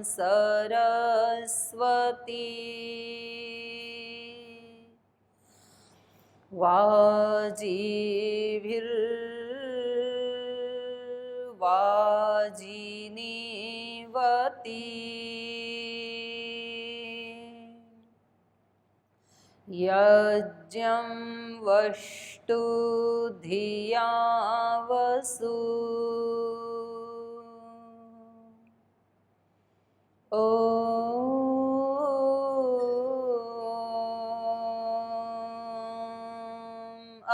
सरस्वती वाजिनीवती यज्ञं वष्टु धिया वसु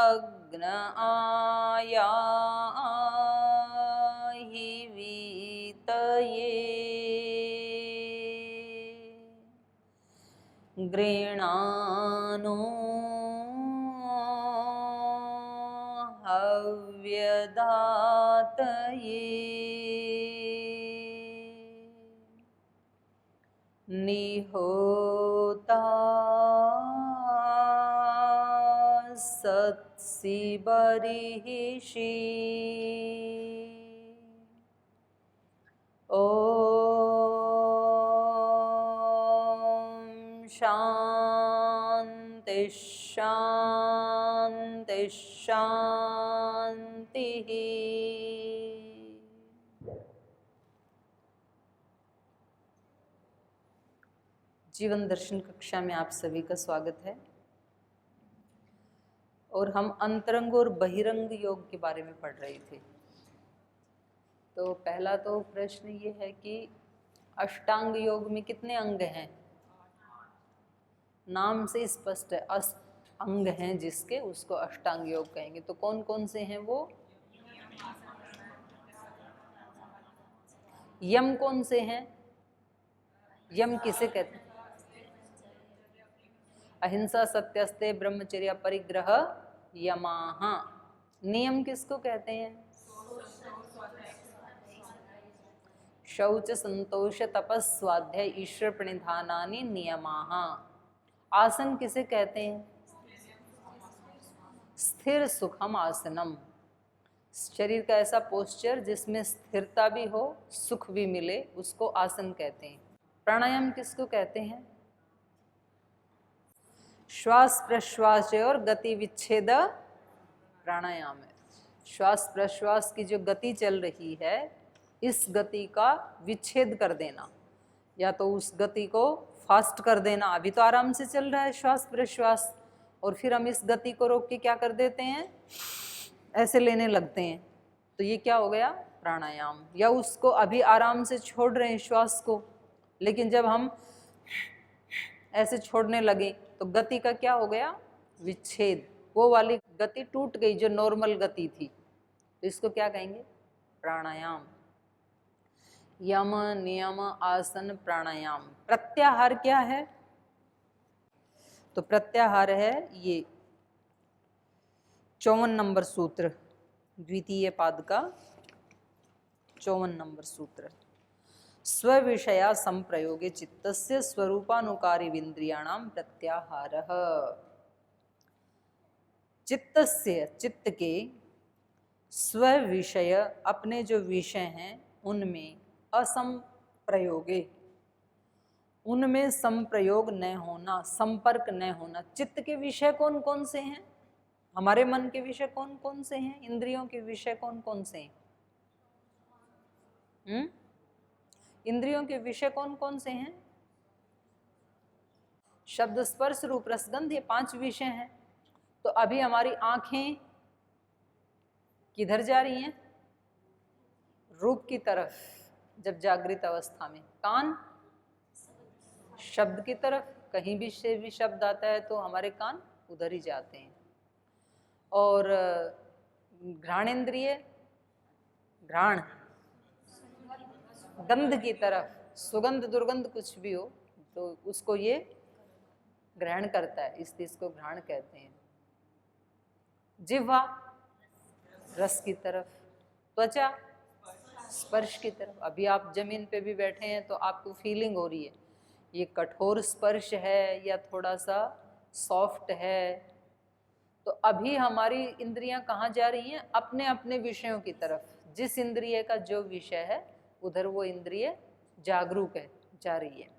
अग्न आयाहि वीतये गृणानो हव्यदातये निहोता सत्सि बर्हिषि ॐ शान्ति शान्ति शान्तिः। जीवन दर्शन कक्षा में आप सभी का स्वागत है और हम अंतरंग और बहिरंग योग के बारे में पढ़ रहे थे। तो पहला तो प्रश्न ये है कि अष्टांग योग में कितने अंग हैं? नाम से स्पष्ट है, अंग हैं जिसके उसको अष्टांग योग कहेंगे। तो कौन कौन से हैं वो? यम कौन से हैं? यम किसे कहते हैं? अहिंसा, सत्यस्ते, ब्रह्मचर्य, परिग्रह, यमाः। नियम किसको कहते हैं? शौच, संतोष, तपस्, स्वाध्याय, ईश्वर प्रणिधानानि नियमाः। आसन किसे कहते हैं? स्थिर सुखम आसनम। शरीर का ऐसा पोस्चर जिसमें स्थिरता भी हो, सुख भी मिले, उसको आसन कहते हैं। प्राणायाम किसको कहते हैं? श्वास प्रश्वास और गति विच्छेद प्राणायाम है। श्वास प्रश्वास की जो गति चल रही है, इस गति का विच्छेद कर देना, या तो उस गति को फास्ट कर देना। अभी तो आराम से चल रहा है श्वास प्रश्वास, और फिर हम इस गति को रोक के क्या कर देते हैं? ऐसे लेने लगते हैं। तो ये क्या हो गया? प्राणायाम। या उसको अभी आराम से छोड़ रहे हैं श्वास को, लेकिन जब हम ऐसे छोड़ने लगे तो गति का क्या हो गया? विच्छेद। वो वाली गति टूट गई जो नॉर्मल गति थी, तो इसको क्या कहेंगे? प्राणायाम। यम, नियम, आसन, प्राणायाम। प्रत्याहार क्या है? तो प्रत्याहार है ये 54 नंबर सूत्र, द्वितीय पाद का 54 नंबर सूत्र। स्विषया संप्रयोगे चित्तस्य स्वरूपानुकारिविन्द्रियाणां प्रत्याहारः। चित्तस्य, चित्त के, स्व विषय, अपने जो विषय हैं उनमें, असंप्रयोगे, उनमें संप्रयोग न होना, संपर्क न होना। चित्त के विषय कौन कौन से हैं? हमारे मन के विषय कौन कौन से हैं? इंद्रियों के विषय कौन कौन से हैं? इंद्रियों के विषय कौन कौन से हैं? शब्द, स्पर्श, रूप, रस, गंध, ये 5 विषय हैं। तो अभी हमारी आंखें किधर जा रही हैं? रूप की तरफ, जब जागृत अवस्था में। कान शब्द की तरफ, कहीं भी से भी शब्द आता है तो हमारे कान उधर ही जाते हैं। और घ्राणेन्द्रिय, घ्राण गंध की तरफ, सुगंध दुर्गंध कुछ भी हो तो उसको ये ग्रहण करता है, इसलिए इसको घ्राण कहते हैं। जिह्वा रस की तरफ, त्वचा स्पर्श की तरफ। अभी आप जमीन पे भी बैठे हैं तो आपको फीलिंग हो रही है ये कठोर स्पर्श है या थोड़ा सा सॉफ्ट है। तो अभी हमारी इंद्रियां कहाँ जा रही हैं? अपने अपने विषयों की तरफ। जिस इंद्रिय का जो विषय है उधर वो इंद्रिय जागरूक है। जा रही है।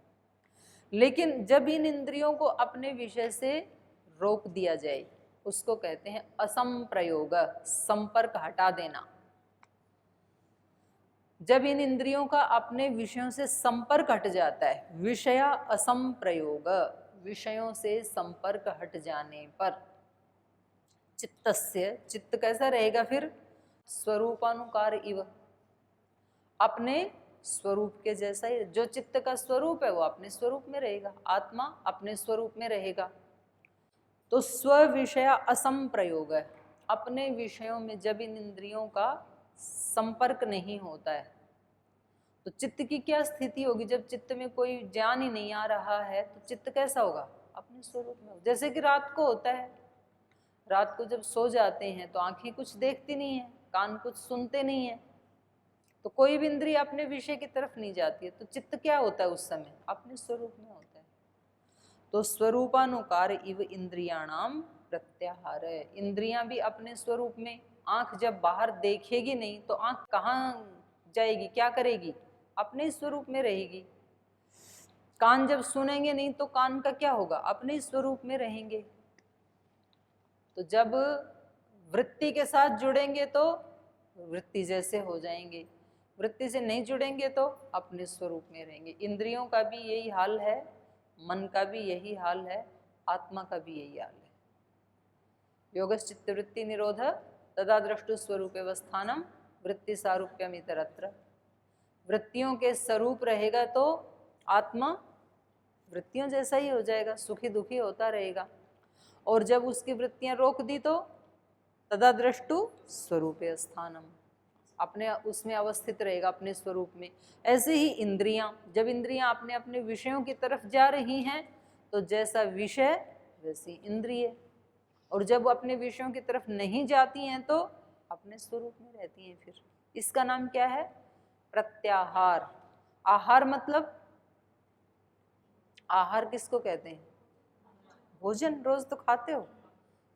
लेकिन जब इन इंद्रियों को अपने विषय से रोक दिया जाए उसको कहते हैं असंप्रयोग, संपर्क हटा देना। जब इन इंद्रियों का अपने विषयों से संपर्क हट जाता है, विषया असंप्रयोग, विषयों से संपर्क हट जाने पर चित्तस्य, चित्त कैसा रहेगा फिर? स्वरूपानुकार इव, अपने स्वरूप के जैसा ही। जो चित्त का स्वरूप है वो अपने स्वरूप में रहेगा, आत्मा अपने स्वरूप में रहेगा। तो स्व विषय असंप्रयोग है, अपने विषयों में जब इन इंद्रियों का संपर्क नहीं होता है तो चित्त की क्या स्थिति होगी? जब चित्त में कोई ज्ञान ही नहीं आ रहा है तो चित्त कैसा होगा? अपने स्वरूप में। जैसे कि रात को होता है, रात को जब सो जाते हैं तो आंखें कुछ देखती नहीं है, कान कुछ सुनते नहीं है, तो कोई भी इंद्रिय अपने विषय की तरफ नहीं जाती है, तो चित्त क्या होता है उस समय? अपने स्वरूप में होता है। तो स्वरूपानुकार इव इंद्रियाणाम प्रत्याहार, इंद्रियां भी अपने स्वरूप में। आंख जब बाहर देखेगी नहीं तो आंख कहाँ जाएगी, क्या करेगी? अपने स्वरूप में रहेगी। कान जब सुनेंगे नहीं तो कान का क्या होगा? अपने स्वरूप में रहेंगे। तो जब वृत्ति के साथ जुड़ेंगे तो वृत्ति जैसे हो जाएंगे, वृत्ति से नहीं जुड़ेंगे तो अपने स्वरूप में रहेंगे। इंद्रियों का भी यही हाल है, मन का भी यही हाल है, आत्मा का भी यही हाल है। योगश्चित्तवृत्ति निरोध तदा द्रष्टु स्वरूपेवस्थानम वृत्ति सारूप्यम इतरत्र। वृत्तियों के स्वरूप रहेगा तो आत्मा वृत्तियों जैसा ही हो जाएगा, सुखी दुखी होता रहेगा। और जब उसकी वृत्तियां रोक दी तो तदा द्रष्टु स्वरूपे स्थानम, अपने उसमें अवस्थित रहेगा, अपने स्वरूप में। ऐसे ही इंद्रियां, जब इंद्रियां अपने अपने विषयों की तरफ जा रही हैं तो जैसा विषय वैसी इंद्रिय, और जब अपने विषयों की तरफ नहीं जाती हैं तो अपने स्वरूप में रहती हैं। फिर इसका नाम क्या है? प्रत्याहार। आहार मतलब, आहार किसको कहते हैं? भोजन। रोज तो खाते हो,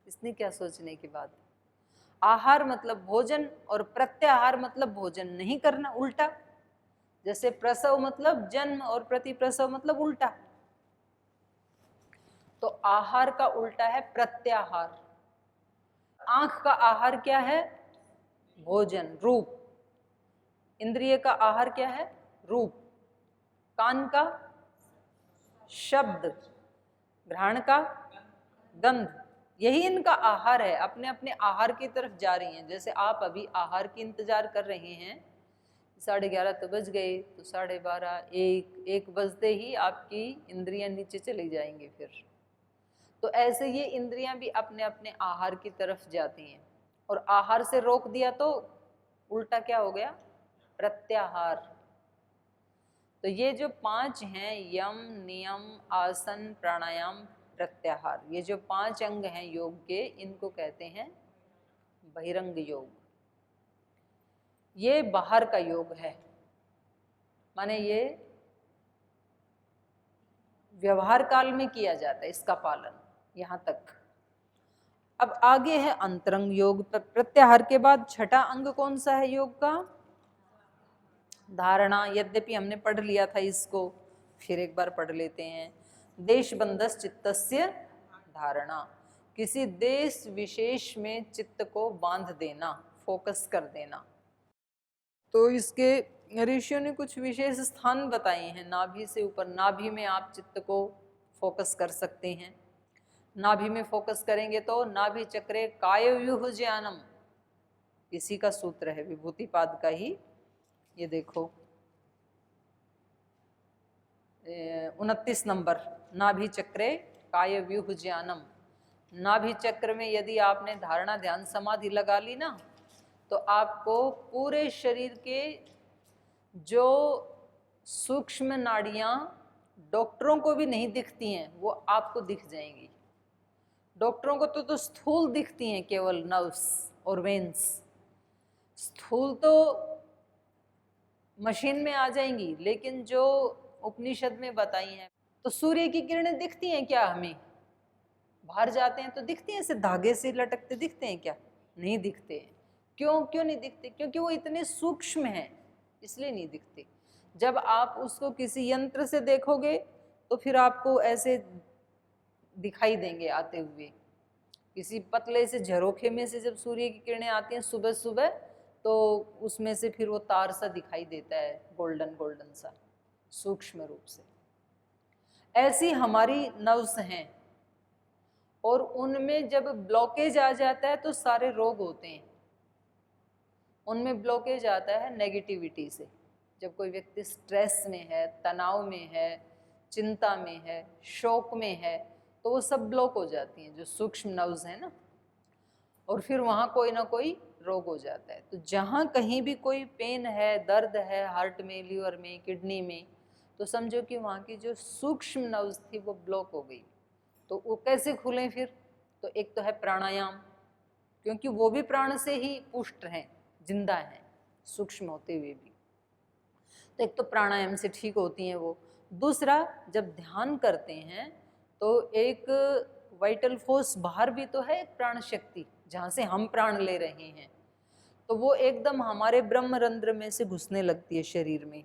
इसमें क्या सोचने की बात है? आहार मतलब भोजन और प्रत्याहार मतलब भोजन नहीं करना, उल्टा। जैसे प्रसव मतलब जन्म और प्रतिप्रसव मतलब उल्टा। तो आहार का उल्टा है प्रत्याहार। आंख का आहार क्या है? भोजन, रूप। इंद्रिय का आहार क्या है? रूप। कान का शब्द, घ्राण का गंध, यही इनका आहार है। अपने अपने आहार की तरफ जा रही हैं। जैसे आप अभी आहार की इंतजार कर रहे हैं, 11:30 तो बज गए, तो 12:30, 1 बजते ही आपकी इंद्रियां नीचे चली जाएंगी। फिर तो ऐसे ये इंद्रियां भी अपने अपने आहार की तरफ जाती हैं, और आहार से रोक दिया तो उल्टा क्या हो गया? प्रत्याहार। तो ये जो 5 हैं, यम, नियम, आसन, प्राणायाम, प्रत्याहार, ये जो 5 अंग हैं योग के, इनको कहते हैं बहिरंग योग। ये बाहर का योग है, माने ये व्यवहार काल में किया जाता है इसका पालन, यहाँ तक। अब आगे है अंतरंग योग। प्रत्याहार के बाद छठा अंग कौन सा है योग का? धारणा। यद्यपि हमने पढ़ लिया था इसको, फिर एक बार पढ़ लेते हैं। देशबंधस चित्तस्य धारणा, किसी देश विशेष में चित्त को बांध देना, फोकस कर देना। तो इसके ऋषियों ने कुछ विशेष स्थान बताए हैं। नाभि से ऊपर, नाभि में आप चित्त को फोकस कर सकते हैं। नाभि में फोकस करेंगे तो नाभि चक्रे कायव्यूह ज्ञानम, इसी का सूत्र है, विभूतिपाद का ही। ये देखो 29 नंबर, नाभि चक्रे कायव्यूह ज्ञानम। नाभि चक्र में यदि आपने धारणा ध्यान समाधि लगा ली ना, तो आपको पूरे शरीर के जो सूक्ष्म नाड़ियां डॉक्टरों को भी नहीं दिखती हैं वो आपको दिख जाएंगी। डॉक्टरों को तो स्थूल दिखती हैं, केवल नर्व्स और वेन्स। स्थूल तो मशीन में आ जाएंगी, लेकिन जो उपनिषद में बताई हैं, तो सूर्य की किरणें दिखती हैं क्या हमें? बाहर जाते हैं तो दिखती हैं, ऐसे धागे से लटकते दिखते हैं क्या? नहीं दिखते हैं। क्यों नहीं दिखते? क्योंकि वो इतने सूक्ष्म हैं, इसलिए नहीं दिखते। जब आप उसको किसी यंत्र से देखोगे तो फिर आपको ऐसे दिखाई देंगे आते हुए। किसी पतले से झरोखे में से जब सूर्य की किरणें आती हैं सुबह सुबह, तो उसमें से फिर वो तार सा दिखाई देता है, गोल्डन गोल्डन सा, सूक्ष्म रूप से। ऐसी हमारी नर्व्स हैं, और उनमें जब ब्लॉकेज आ जाता है तो सारे रोग होते हैं। उनमें ब्लॉकेज आता है नेगेटिविटी से। जब कोई व्यक्ति स्ट्रेस में है, तनाव में है, चिंता में है, शोक में है, तो वो सब ब्लॉक हो जाती हैं, जो सूक्ष्म नर्व्स हैं ना, और फिर वहाँ कोई ना कोई रोग हो जाता है। तो जहाँ कहीं भी कोई पेन है, दर्द है, हार्ट में, लीवर में, किडनी में, तो समझो कि वहाँ की जो सूक्ष्म नर्व्स थी वो ब्लॉक हो गई। तो वो कैसे खुलें फिर? तो एक तो है प्राणायाम, क्योंकि वो भी प्राण से ही पुष्ट हैं, जिंदा हैं, सूक्ष्म होते हुए भी। तो एक तो प्राणायाम से ठीक होती हैं वो। दूसरा, जब ध्यान करते हैं तो एक वाइटल फोर्स बाहर भी तो है, एक प्राण शक्ति जहाँ से हम प्राण ले रहे हैं, तो वो एकदम हमारे ब्रह्मरंध्र में से घुसने लगती है शरीर में,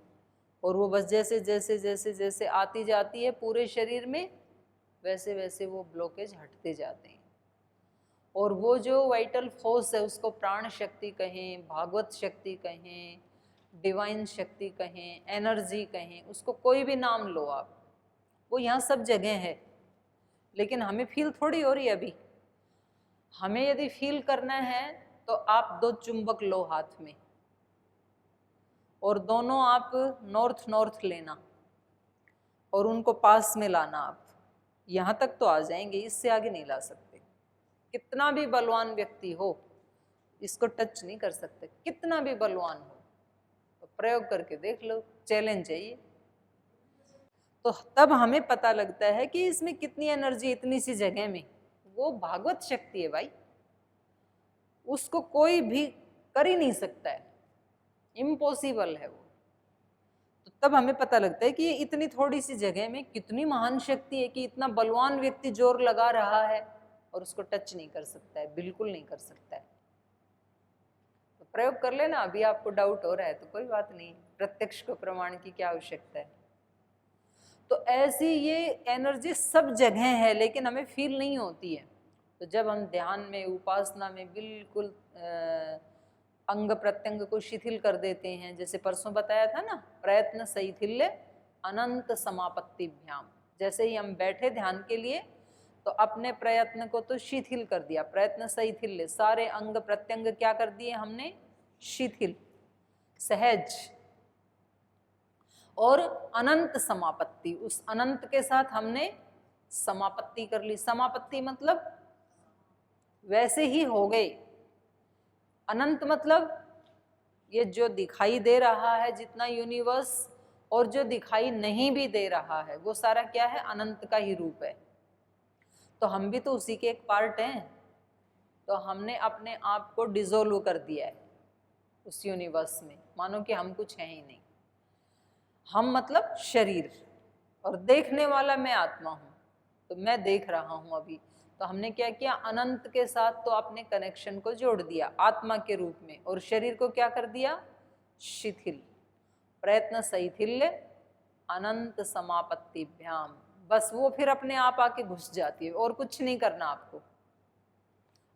और वो बस जैसे जैसे जैसे जैसे आती जाती है पूरे शरीर में, वैसे वैसे वो ब्लॉकेज हटते जाते हैं। और वो जो वाइटल फोर्स है उसको प्राण शक्ति कहें, भागवत शक्ति कहें, डिवाइन शक्ति कहें, एनर्जी कहें, उसको कोई भी नाम लो आप, वो यहाँ सब जगह है। लेकिन हमें फील थोड़ी हो रही है अभी। हमें यदि फील करना है तो आप 2 चुंबक लो हाथ में, और दोनों आप नॉर्थ नॉर्थ लेना और उनको पास में लाना। आप यहाँ तक तो आ जाएंगे, इससे आगे नहीं ला सकते। कितना भी बलवान व्यक्ति हो इसको टच नहीं कर सकते, कितना भी बलवान हो। तो प्रयोग करके देख लो, चैलेंज है ये। तो तब हमें पता लगता है कि इसमें कितनी एनर्जी इतनी सी जगह में। वो भागवत शक्ति है भाई, उसको कोई भी कर ही नहीं सकता है, इम्पॉसिबल है वो। तो तब हमें पता लगता है कि ये इतनी थोड़ी सी जगह में कितनी महान शक्ति है कि इतना बलवान व्यक्ति जोर लगा रहा है और उसको टच नहीं कर सकता है, बिल्कुल नहीं कर सकता है। तो प्रयोग कर लेना। अभी आपको डाउट हो रहा है तो कोई बात नहीं, प्रत्यक्ष को प्रमाण की क्या आवश्यकता है। तो ऐसी ये एनर्जी सब जगह है, लेकिन हमें फील नहीं होती है। तो जब हम ध्यान में, उपासना में बिल्कुल अंग प्रत्यंग को शिथिल कर देते हैं, जैसे परसों बताया था ना, प्रयत्न शैथिल्य अनंत समापत्तिभ्याम। जैसे ही हम बैठे ध्यान के लिए तो अपने प्रयत्न को तो शिथिल कर दिया, प्रयत्न शैथिल्य, सारे अंग प्रत्यंग क्या कर दिए हमने? शिथिल, सहज। और अनंत समापत्ति, उस अनंत के साथ हमने समापत्ति कर ली। समापत्ति मतलब वैसे ही हो गए। अनंत मतलब ये जो दिखाई दे रहा है जितना यूनिवर्स, और जो दिखाई नहीं भी दे रहा है, वो सारा क्या है? अनंत का ही रूप है। तो हम भी तो उसी के एक पार्ट हैं। तो हमने अपने आप को डिसोल्व कर दिया है उस यूनिवर्स में, मानो कि हम कुछ हैं ही नहीं। हम मतलब शरीर, और देखने वाला मैं आत्मा हूँ। तो मैं देख रहा हूँ अभी। तो हमने क्या किया? अनंत के साथ तो अपने कनेक्शन को जोड़ दिया आत्मा के रूप में, और शरीर को क्या कर दिया? शिथिल। प्रयत्न शैथिल्य अनंत समापत्तिभ्याम। बस वो फिर अपने आप आके घुस जाती है, और कुछ नहीं करना आपको।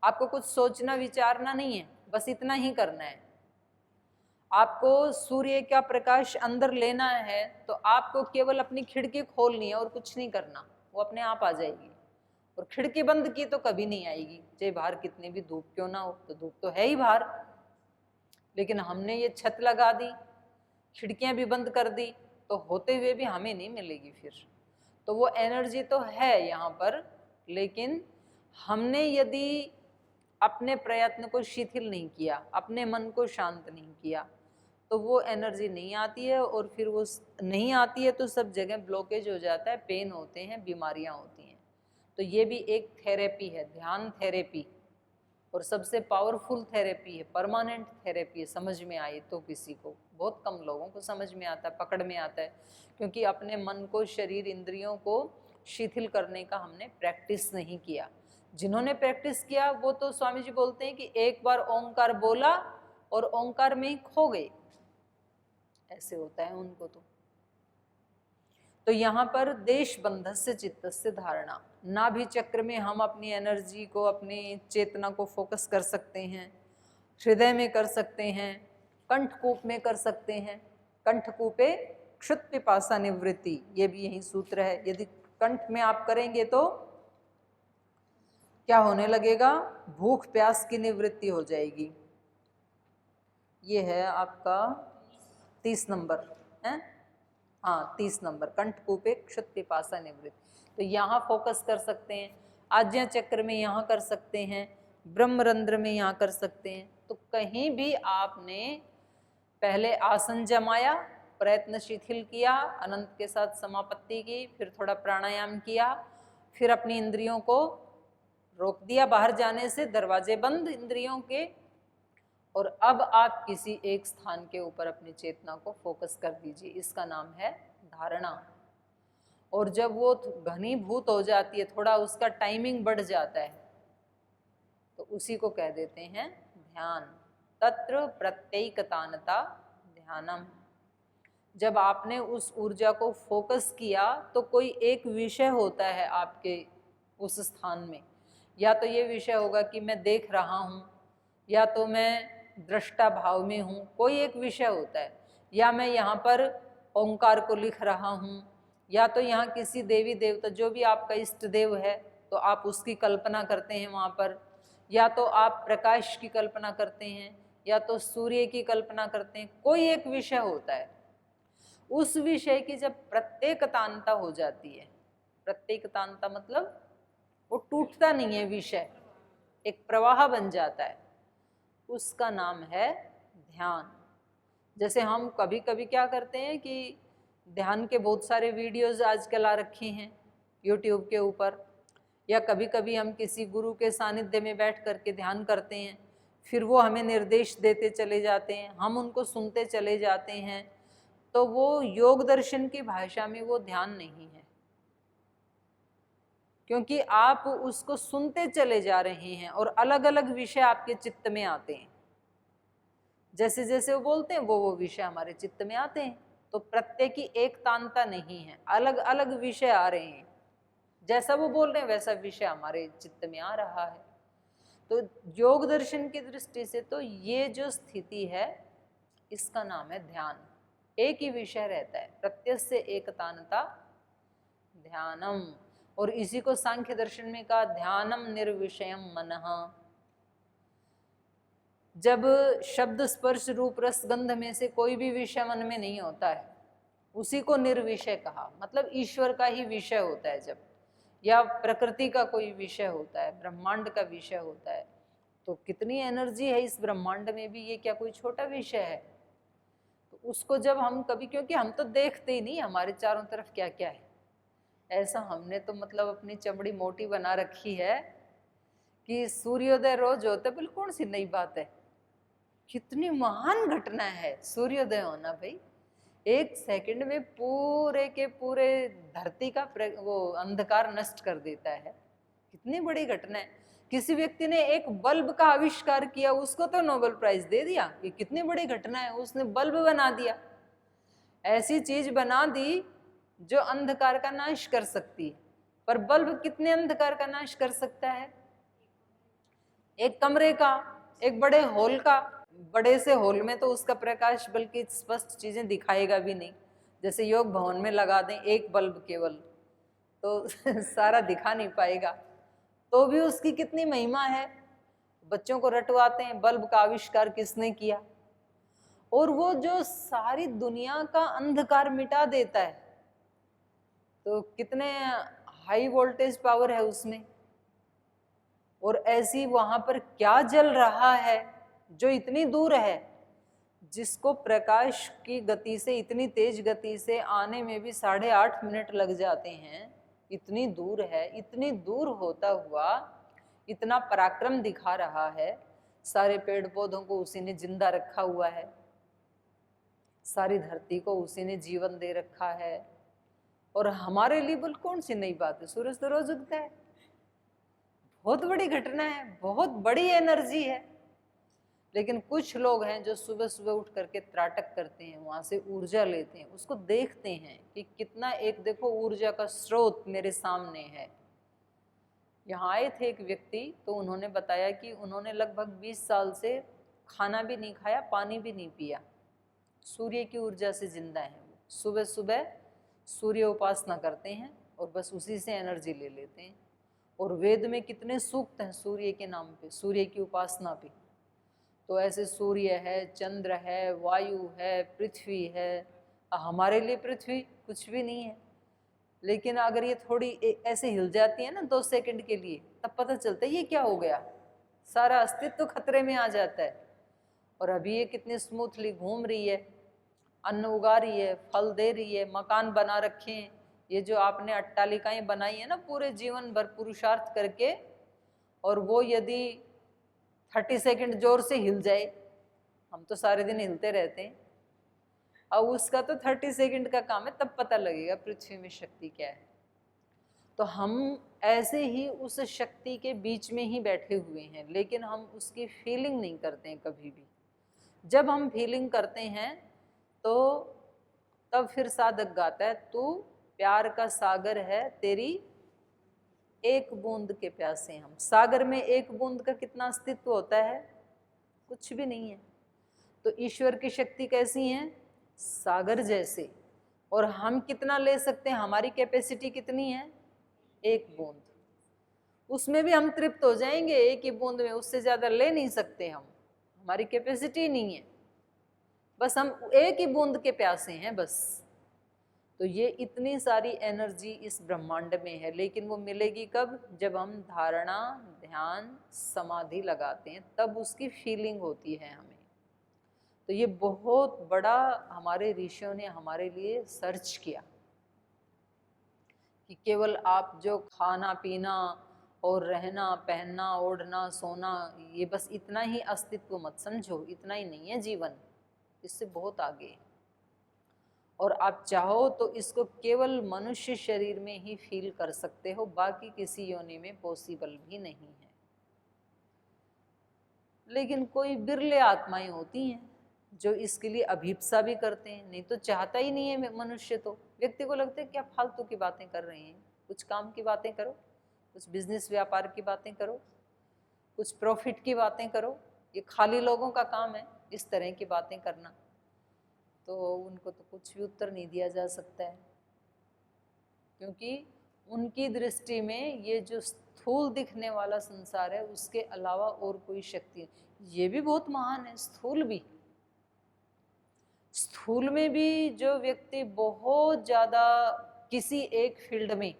आपको कुछ सोचना विचारना नहीं है, बस इतना ही करना है। आपको सूर्य का प्रकाश अंदर लेना है तो आपको केवल अपनी खिड़की खोलनी है और कुछ नहीं करना, वो अपने आप आ जाएगी। और खिड़की बंद की तो कभी नहीं आएगी, चाहे बाहर कितनी भी धूप क्यों ना हो। तो धूप तो है ही बाहर, लेकिन हमने ये छत लगा दी, खिड़कियां भी बंद कर दी, तो होते हुए भी हमें नहीं मिलेगी फिर। तो वो एनर्जी तो है यहाँ पर, लेकिन हमने यदि अपने प्रयत्न को शिथिल नहीं किया, अपने मन को शांत नहीं किया, तो वो एनर्जी नहीं आती है। और फिर वो नहीं आती है तो सब जगह ब्लॉकेज हो जाता है, पेन होते हैं, बीमारियां होती हैं। तो ये भी एक थेरेपी है, ध्यान थेरेपी, और सबसे पावरफुल थेरेपी है, परमानेंट थेरेपी है। समझ में आए तो किसी को, बहुत कम लोगों को समझ में आता है, पकड़ में आता है, क्योंकि अपने मन को, शरीर, इंद्रियों को शिथिल करने का हमने प्रैक्टिस नहीं किया। जिन्होंने प्रैक्टिस किया वो तो स्वामी जी बोलते हैं कि एक बार ओंकार बोला और ओंकार में ही खो गए। ऐसे होता है उनको। तो यहाँ पर देश बंधस्य चित्तस्य धारणा, नाभि चक्र में हम अपनी एनर्जी को, अपनी चेतना को फोकस कर सकते हैं, हृदय में कर सकते हैं, कंठकूप में कर सकते हैं। कंठकूपे क्षुत पिपासा निवृत्ति, ये भी यही सूत्र है। यदि कंठ में आप करेंगे तो क्या होने लगेगा, भूख प्यास की निवृत्ति हो जाएगी। ये है आपका 30 नंबर है, हाँ 30 नंबर, कंठकूपे क्षुत पिपासा निवृत्ति। तो यहाँ फोकस कर सकते हैं, आज्ञा चक्र में यहाँ कर सकते हैं, ब्रह्मरंध्र में यहाँ कर सकते हैं। तो कहीं भी आपने पहले आसन जमाया, प्रयत्न शिथिल किया, अनंत के साथ समापत्ति की, फिर थोड़ा प्राणायाम किया, फिर अपनी इंद्रियों को रोक दिया बाहर जाने से, दरवाजे बंद इंद्रियों के, और अब आप किसी एक स्थान के ऊपर अपनी चेतना को फोकस कर दीजिए। इसका नाम है धारणा। और जब वो घनीभूत हो जाती है, थोड़ा उसका टाइमिंग बढ़ जाता है, तो उसी को कह देते हैं ध्यान। तत्र प्रत्येकतानता ध्यानम। जब आपने उस ऊर्जा को फोकस किया तो कोई एक विषय होता है आपके उस स्थान में, या तो ये विषय होगा कि मैं देख रहा हूँ, या तो मैं दृष्टा भाव में हूँ, कोई एक विषय होता है, या मैं यहाँ पर ओंकार को लिख रहा हूँ, या तो यहाँ किसी देवी देवता, जो भी आपका इष्ट देव है, तो आप उसकी कल्पना करते हैं वहाँ पर, या तो आप प्रकाश की कल्पना करते हैं, या तो सूर्य की कल्पना करते हैं। कोई एक विषय होता है, उस विषय की जब प्रत्येकतानता हो जाती है, प्रत्येकतानता मतलब वो टूटता नहीं है विषय, एक प्रवाह बन जाता है, उसका नाम है ध्यान। जैसे हम कभी कभी क्या करते हैं कि ध्यान के बहुत सारे वीडियोस आजकल आ रखे हैं यूट्यूब के ऊपर, या कभी कभी हम किसी गुरु के सानिध्य में बैठ करके ध्यान करते हैं, फिर वो हमें निर्देश देते चले जाते हैं, हम उनको सुनते चले जाते हैं। तो वो योग दर्शन की भाषा में वो ध्यान नहीं है, क्योंकि आप उसको सुनते चले जा रहे हैं और अलग अलग विषय आपके चित्त में आते हैं। जैसे जैसे वो बोलते हैं वो विषय हमारे चित्त में आते हैं। तो प्रत्येक की एक तानता नहीं है, अलग अलग विषय आ रहे हैं, जैसा वो बोल रहे हैं वैसा विषय हमारे चित्त में आ रहा है। तो योग दर्शन की दृष्टि से तो ये जो स्थिति है, इसका नाम है ध्यान। एक ही विषय रहता है, प्रत्यस्य एकतानता ध्यानम। और इसी को सांख्य दर्शन में कहा ध्यानम निर्विषयम मनः। जब शब्द स्पर्श रूप रस गंध में से कोई भी विषय मन में नहीं होता है, उसी को निर्विषय कहा। मतलब ईश्वर का ही विषय होता है जब, या प्रकृति का कोई विषय होता है, ब्रह्मांड का विषय होता है। तो कितनी एनर्जी है इस ब्रह्मांड में भी, ये क्या कोई छोटा विषय है? तो उसको जब हम कभी, क्योंकि हम तो देखते ही नहीं हमारे चारों तरफ क्या क्या है, ऐसा हमने तो मतलब अपनी चमड़ी मोटी बना रखी है कि सूर्योदय रोज होता है, बिल्कुल सी नई बात है। कितनी महान घटना है सूर्योदय होना भाई, एक सेकंड में पूरे के पूरे धरती का वो अंधकार नष्ट कर देता है। कितनी बड़ी घटना है। किसी व्यक्ति ने एक बल्ब का आविष्कार किया, उसको तो नोबेल प्राइज दे दिया। ये कितनी बड़ी घटना है, उसने बल्ब बना दिया, ऐसी चीज बना दी जो अंधकार का नाश कर सकती है। पर बल्ब कितने अंधकार का नाश कर सकता है? एक कमरे का, एक बड़े हॉल का। बड़े से हॉल में तो उसका प्रकाश बल्कि स्पष्ट चीजें दिखाएगा भी नहीं। जैसे योग भवन में लगा दें एक बल्ब केवल, तो सारा दिखा नहीं पाएगा। तो भी उसकी कितनी महिमा है। बच्चों को रटवाते हैं बल्ब का आविष्कार किसने किया, और वो जो सारी दुनिया का अंधकार मिटा देता है। तो कितने हाई वोल्टेज पावर है उसमें। और ऐसी वहां पर क्या जल रहा है जो इतनी दूर है, जिसको प्रकाश की गति से, इतनी तेज गति से आने में भी 8.5 मिनट लग जाते हैं। इतनी दूर है, इतनी दूर होता हुआ इतना पराक्रम दिखा रहा है। सारे पेड़ पौधों को उसी ने जिंदा रखा हुआ है, सारी धरती को उसी ने जीवन दे रखा है। और हमारे लिए बिल्कुल कौन सी नई बात है, सूरज तो रोज उगता है। बहुत बड़ी घटना है, बहुत बड़ी एनर्जी है। लेकिन कुछ लोग हैं जो सुबह सुबह उठ करके त्राटक करते हैं, वहाँ से ऊर्जा लेते हैं, उसको देखते हैं कि कितना एक देखो ऊर्जा का स्रोत मेरे सामने है। यहाँ आए थे एक व्यक्ति, तो उन्होंने बताया कि उन्होंने लगभग 20 साल से खाना भी नहीं खाया, पानी भी नहीं पिया, सूर्य की ऊर्जा से जिंदा है वो। सुबह सुबह सूर्य उपासना करते हैं और बस उसी से एनर्जी ले लेते हैं। और वेद में कितने सूक्त हैं सूर्य के नाम पे, सूर्य की उपासना पे। तो ऐसे सूर्य है, चंद्र है, वायु है, पृथ्वी है। हमारे लिए पृथ्वी कुछ भी नहीं है, लेकिन अगर ये थोड़ी ऐसे हिल जाती है ना 2 सेकंड के लिए, तब पता चलता है ये क्या हो गया, सारा अस्तित्व तो खतरे में आ जाता है। और अभी ये कितनी स्मूथली घूम रही है, अन्न उगा रही है, फल दे रही है, मकान बना रखे हैं। ये जो आपने अट्टालिकाएं बनाई है ना पूरे जीवन भर पुरुषार्थ करके, और वो यदि 30 सेकंड जोर से हिल जाए, हम तो सारे दिन हिलते रहते हैं, अब उसका तो 30 सेकंड का काम है, तब पता लगेगा पृथ्वी में शक्ति क्या है। तो हम ऐसे ही उस शक्ति के बीच में ही बैठे हुए हैं, लेकिन हम उसकी फीलिंग नहीं करते हैं कभी भी। जब हम फीलिंग करते हैं तो तब फिर साधक गाता है, तू प्यार का सागर है, तेरी एक बूंद के प्यासे हम। सागर में एक बूंद का कितना अस्तित्व होता है, कुछ भी नहीं है। तो ईश्वर की शक्ति कैसी है, सागर जैसे। और हम कितना ले सकते हैं, हमारी कैपेसिटी कितनी है, एक बूंद। उसमें भी हम तृप्त हो जाएंगे एक ही बूंद में, उससे ज्यादा ले नहीं सकते हम, हमारी कैपेसिटी नहीं है। बस हम एक ही बूंद के प्यासे हैं बस। तो ये इतनी सारी एनर्जी इस ब्रह्मांड में है, लेकिन वो मिलेगी कब, जब हम धारणा, ध्यान, समाधि लगाते हैं, तब उसकी फीलिंग होती है हमें। तो ये बहुत बड़ा हमारे ऋषियों ने हमारे लिए सर्च किया कि केवल आप जो खाना पीना और रहना, पहनना, ओढ़ना, सोना, ये बस इतना ही अस्तित्व मत समझो, इतना ही नहीं है जीवन, इससे बहुत आगे है। और आप चाहो तो इसको केवल मनुष्य शरीर में ही फील कर सकते हो, बाकी किसी योनि में पॉसिबल भी नहीं है। लेकिन कोई बिरले आत्माएं होती हैं जो इसके लिए अभीप्सा भी करते हैं, नहीं तो चाहता ही नहीं है मनुष्य। तो व्यक्ति को लगता है क्या फालतू की बातें कर रहे हैं, कुछ काम की बातें करो, कुछ बिजनेस व्यापार की बातें करो, कुछ प्रॉफिट की बातें करो, ये खाली लोगों का काम है इस तरह की बातें करना। तो उनको तो कुछ भी उत्तर नहीं दिया जा सकता है, क्योंकि उनकी दृष्टि में ये जो स्थूल दिखने वाला संसार है, उसके अलावा और कोई शक्ति है। ये भी बहुत महान है, स्थूल भी। स्थूल में भी जो व्यक्ति बहुत ज़्यादा किसी एक फील्ड में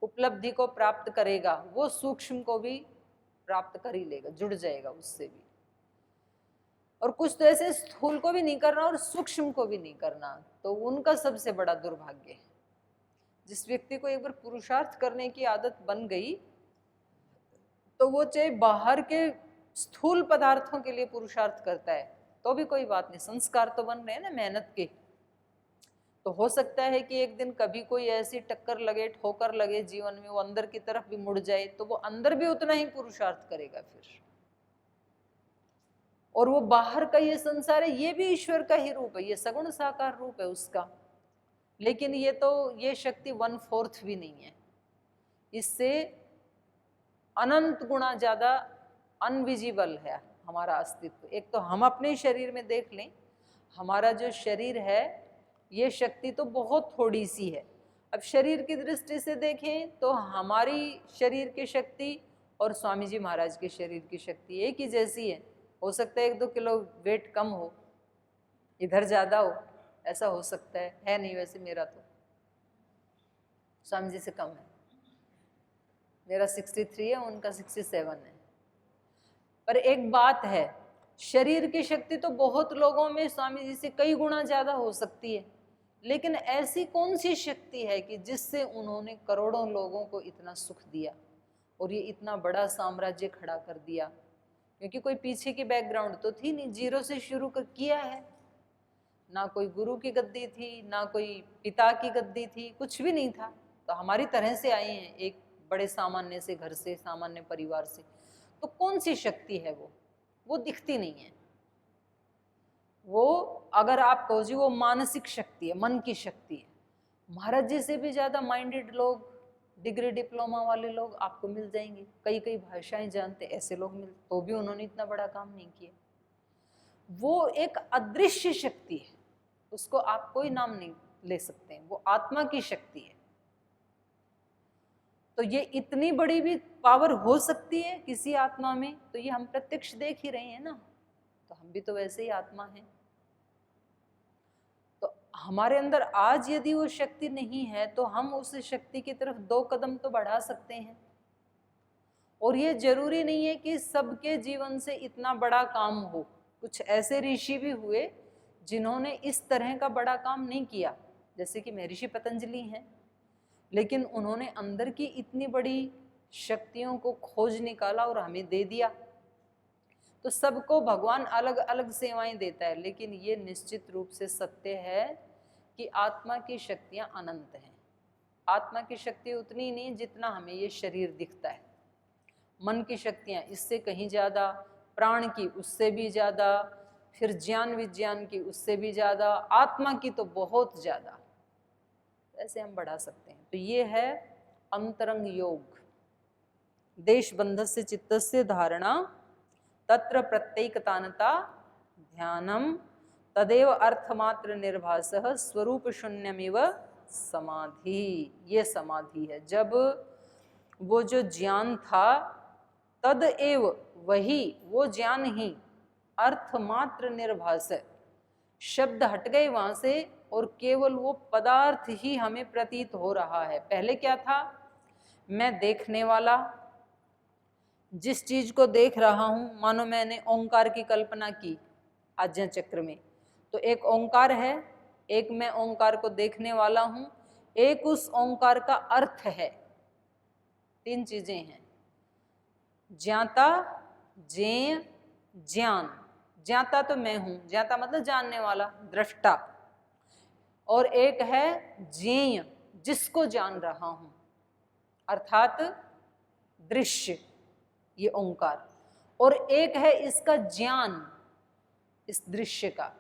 उपलब्धि को प्राप्त करेगा, वो सूक्ष्म को भी प्राप्त कर ही लेगा, जुड़ जाएगा उससे भी। और कुछ तो ऐसे स्थूल को भी नहीं करना और सूक्ष्म को भी नहीं करना, तो उनका सबसे बड़ा दुर्भाग्य है। जिस व्यक्ति को एक बार पुरुषार्थ करने की आदत बन गई, तो वो चाहे बाहर के स्थूल पदार्थों के लिए पुरुषार्थ करता है तो भी कोई बात नहीं, संस्कार तो बन रहे हैं ना मेहनत के। तो हो सकता है कि एक दिन कभी कोई ऐसी टक्कर लगे, ठोकर लगे जीवन में, वो अंदर की तरफ भी मुड़ जाए, तो वो अंदर भी उतना ही पुरुषार्थ करेगा फिर। और वो बाहर का ये संसार है, ये भी ईश्वर का ही रूप है, ये सगुण साकार रूप है उसका। लेकिन ये शक्ति 1/4 भी नहीं है, इससे अनंत गुना ज्यादा अनविजिबल है हमारा अस्तित्व। एक तो हम अपने शरीर में देख लें, हमारा जो शरीर है ये शक्ति तो बहुत थोड़ी सी है। अब शरीर की दृष्टि से देखें तो हमारी शरीर की शक्ति और स्वामी जी महाराज के शरीर की शक्ति एक ही जैसी है। हो सकता है 1-2 किलो वेट कम हो, इधर ज़्यादा हो, ऐसा हो सकता है नहीं। वैसे मेरा तो स्वामी जी से कम है, मेरा 63 है, उनका 67 है। पर एक बात है, शरीर की शक्ति तो बहुत लोगों में स्वामी जी से कई गुना ज़्यादा हो सकती है, लेकिन ऐसी कौन सी शक्ति है कि जिससे उन्होंने करोड़ों लोगों को इतना सुख दिया और ये इतना बड़ा साम्राज्य खड़ा कर दिया? क्योंकि कोई पीछे की बैकग्राउंड तो थी नहीं, जीरो से शुरू कर किया है। ना कोई गुरु की गद्दी थी, ना कोई पिता की गद्दी थी, कुछ भी नहीं था। तो हमारी तरह से आए हैं, एक बड़े सामान्य से घर से, सामान्य परिवार से। तो कौन सी शक्ति है वो? वो दिखती नहीं है। वो अगर आप कहो जी वो मानसिक शक्ति है, मन की शक्ति है। महाराज जी से भी ज्यादा माइंडेड लोग, डिग्री डिप्लोमा वाले लोग आपको मिल जाएंगे, कई कई भाषाएं जानते ऐसे लोग मिल, तो भी उन्होंने इतना बड़ा काम नहीं किया। वो एक अदृश्य शक्ति है, उसको आप कोई नाम नहीं ले सकते हैं, वो आत्मा की शक्ति है। तो ये इतनी बड़ी भी पावर हो सकती है किसी आत्मा में, तो ये हम प्रत्यक्ष देख ही रहे हैं ना, तो हम भी तो वैसे ही आत्मा हैं। तो हमारे अंदर आज यदि वो शक्ति नहीं है तो हम उस शक्ति की तरफ 2 कदम तो बढ़ा सकते हैं। और ये जरूरी नहीं है कि सबके जीवन से इतना बड़ा काम हो, कुछ ऐसे ऋषि भी हुए जिन्होंने इस तरह का बड़ा काम नहीं किया, जैसे कि महर्षि पतंजलि हैं, लेकिन उन्होंने अंदर की इतनी बड़ी शक्तियों को खोज निकाला और हमें दे दिया। तो सबको भगवान अलग अलग सेवाएं देता है, लेकिन ये निश्चित रूप से सत्य है कि आत्मा की शक्तियां अनंत हैं। आत्मा की शक्ति उतनी नहीं जितना हमें ये शरीर दिखता है। मन की शक्तियां इससे कहीं ज़्यादा, प्राण की उससे भी ज़्यादा, फिर ज्ञान विज्ञान की उससे भी ज़्यादा, आत्मा की तो बहुत ज़्यादा। ऐसे हम बढ़ा सकते हैं। तो ये है अंतरंग योग। देश बंधस्य चित्तस्य धारणा तत्र प्रत्येकतानता ध्यानम तदेव अर्थमात्र निर्भासः स्वरूप शून्यमिव समाधि। ये समाधि है। जब वो जो ज्ञान था तदेव, वही वो ज्ञान ही, अर्थमात्र निर्भास, शब्द हट गए वहां से और केवल वो पदार्थ ही हमें प्रतीत हो रहा है। पहले क्या था? मैं देखने वाला, जिस चीज को देख रहा हूं, मानो मैंने ओंकार की कल्पना की आज्ञा चक्र में, तो एक ओंकार है, एक मैं ओंकार को देखने वाला हूं, एक उस ओंकार का अर्थ है। 3 चीजें हैं, ज्ञाता, ज्ञेय, ज्ञान। ज्ञाता तो मैं हूं, ज्ञाता मतलब जानने वाला, दृष्टा, और एक है ज्ञेय, जिसको जान रहा हूं, अर्थात दृश्य, ये ओंकार, और एक है इसका ज्ञान, इस दृश्य का।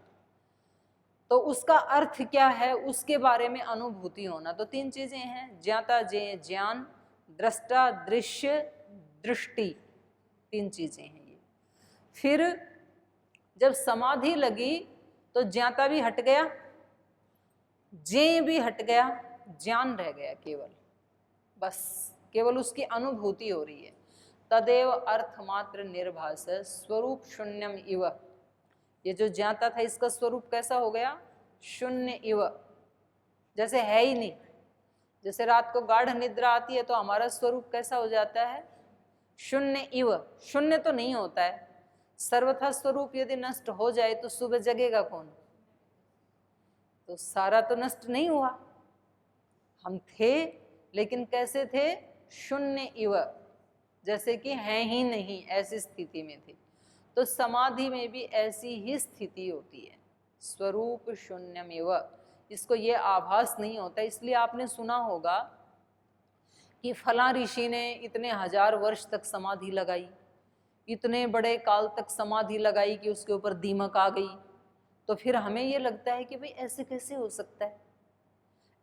तो उसका अर्थ क्या है, उसके बारे में अनुभूति होना। तो 3 चीजें हैं, ज्ञाता, ज्ञेय, ज्ञान, दृष्टा, दृश्य, दृष्टि, 3 चीजें हैं ये। फिर जब समाधि लगी तो ज्ञाता भी हट गया, ज्ञेय भी हट गया, ज्ञान रह गया केवल, बस केवल उसकी अनुभूति हो रही है। तदेव अर्थमात्र निर्भास स्वरूप शून्यम इव। ये जो ज्ञाता था इसका स्वरूप कैसा हो गया? शून्य इव, जैसे है ही नहीं। जैसे रात को गाढ़ निद्रा आती है तो हमारा स्वरूप कैसा हो जाता है? शून्य इव। शून्य तो नहीं होता है, सर्वथा स्वरूप यदि नष्ट हो जाए तो सुबह जगेगा कौन? तो सारा तो नष्ट नहीं हुआ, हम थे, लेकिन कैसे थे? शून्य इव, जैसे कि हैं ही नहीं, ऐसी स्थिति में थे। तो समाधि में भी ऐसी ही स्थिति होती है, स्वरूप शून्यमिव। इसको ये आभास नहीं होता। इसलिए आपने सुना होगा कि फलां ऋषि ने इतने 1000 वर्ष तक समाधि लगाई, इतने बड़े काल तक समाधि लगाई कि उसके ऊपर दीमक आ गई। तो फिर हमें ये लगता है कि भाई ऐसे कैसे हो सकता है?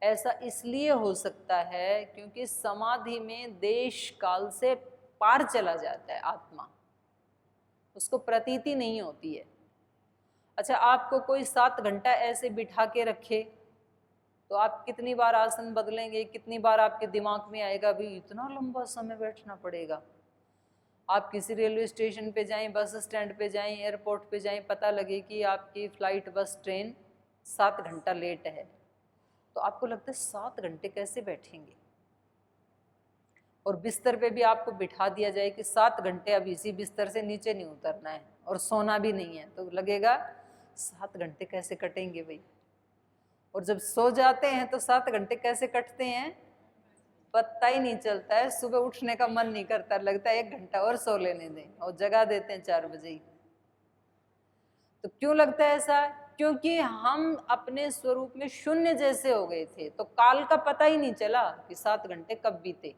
ऐसा इसलिए हो सकता है क्योंकि समाधि में देश काल से पार चला जाता है आत्मा, उसको प्रतीति नहीं होती है। अच्छा, आपको कोई 7 घंटा ऐसे बिठा के रखे तो आप कितनी बार आसन बदलेंगे? कितनी बार आपके दिमाग में आएगा भी इतना लंबा समय बैठना पड़ेगा? आप किसी रेलवे स्टेशन पे जाएं, बस स्टैंड पे जाएं, एयरपोर्ट पे जाएं, पता लगे कि आपकी फ्लाइट, बस, ट्रेन 7 घंटा लेट है, तो आपको लगता है 7 घंटे कैसे बैठेंगे? और बिस्तर पे भी आपको बिठा दिया जाए कि 7 घंटे अब इसी बिस्तर से नीचे नहीं उतरना है और सोना भी नहीं है, तो लगेगा 7 घंटे कैसे कटेंगे भाई? और जब सो जाते हैं तो 7 घंटे कैसे कटते हैं पता ही नहीं चलता है। सुबह उठने का मन नहीं करता, लगता है 1 घंटा और सो लेने दें, और जगा देते हैं 4 बजे ही। तो क्यों लगता है ऐसा? क्योंकि हम अपने स्वरूप में शून्य जैसे हो गए थे, तो काल का पता ही नहीं चला कि 7 घंटे कब बीते।